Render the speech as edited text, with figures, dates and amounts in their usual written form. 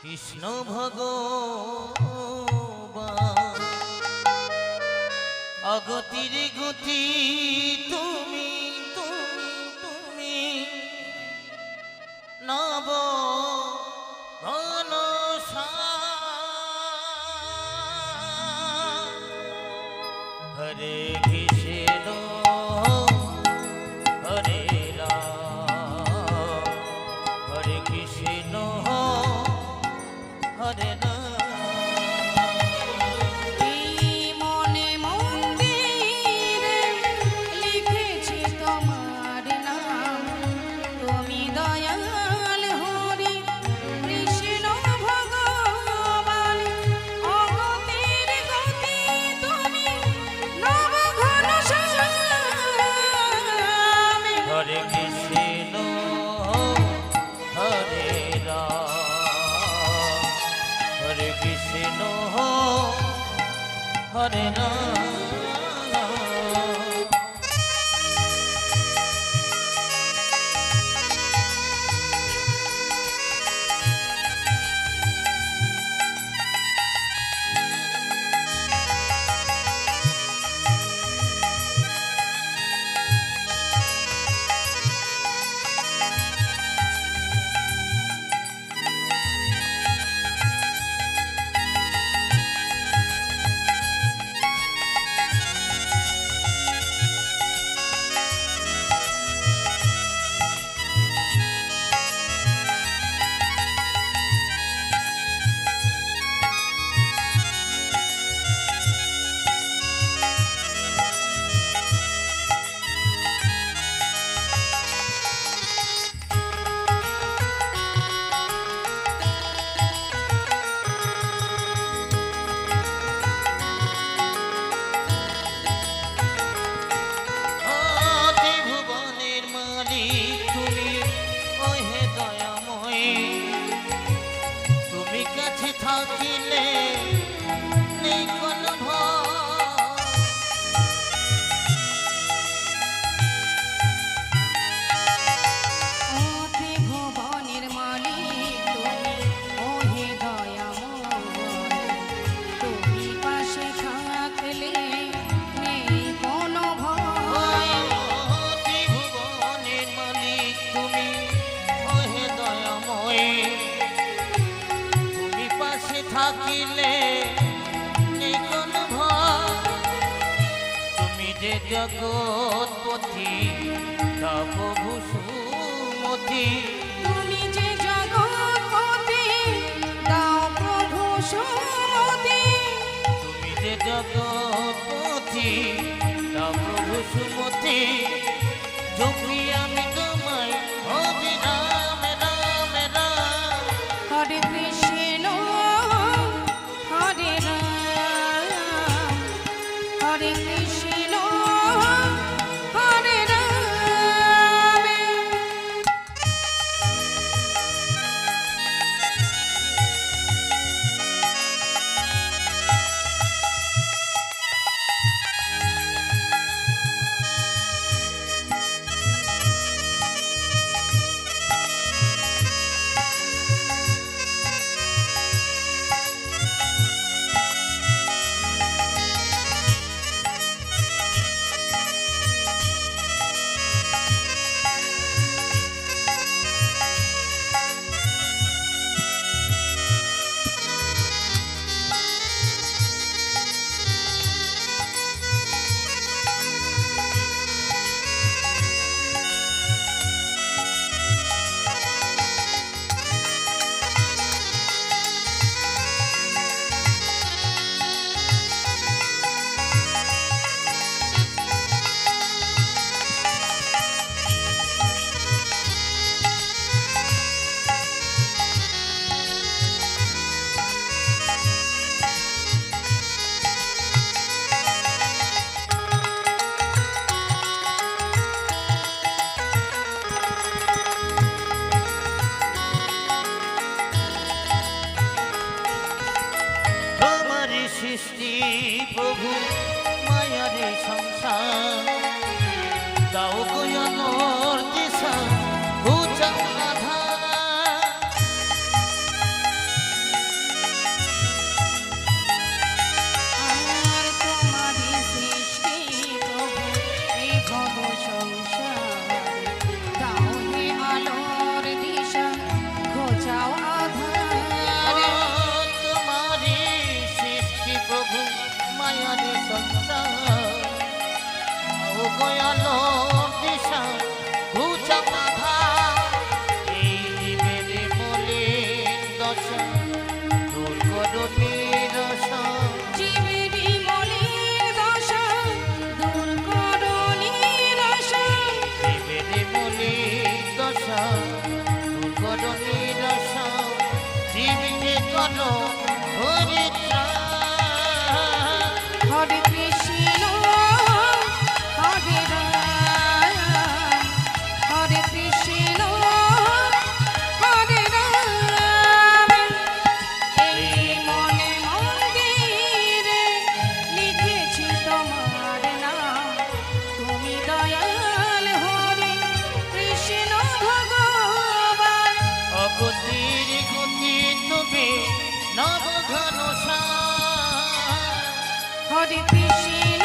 কৃষ্ণ ভগবান অগতির গতি তুমি তুমি তুমি নব হরে কৃষ্ণ হরে রাম হরে কৃষ্ণ হরে রাম। হরে কৃষ্ণ হরে রাম হরে কৃষ্ণ হরে রাম। থাকিলে নেই কোনো ভুবনের মালিক তুমি ওহে দয়াময় তুমি পাশে থাকলে নেই কোনো ভয়। ভুবনের মালিক তুমি ওহে দয়াময় থাকিলে নেই কোনো ভয়। তুমি যে জগৎপতি দাও প্রভু সুমতি তুমি যে জগৎপতি দাও প্রভু সুমতি তুমি যে জগৎপতি দাও প্রভু সুমতি জপি আমি তোমায় হরে রাম রাম রাম হরে কৃষ্ণ হরে রাম হরে কৃষ্ণ হরে রাম। সৃষ্টি প্রভু মায়ারে সংসার দাও গয়ানোর দিশা বুঝা আধার চাও ও আধার তোমারি সৃষ্টি প্রভু মায়ার সংসার ও গয়ালো দিশা ঘুচা বাধা এই জীবের বলে দশা দূর করো নিরসা জীবেরই মলিন দশা দূর করো নিরাশা জীবের বলে দশা দূর করো নিরসা জীবকে করো হরিত্রাণ হরে কৃষ্ণ হরে রাম হরে কৃষ্ণ হরে রাম এই মনে মন্দিরে লিখেছি তোমার নাম তুমি দয়াল হরে কৃষ্ণ ভগবান অগতির গতি তুমি নবঘন হরে কৃষ্ণ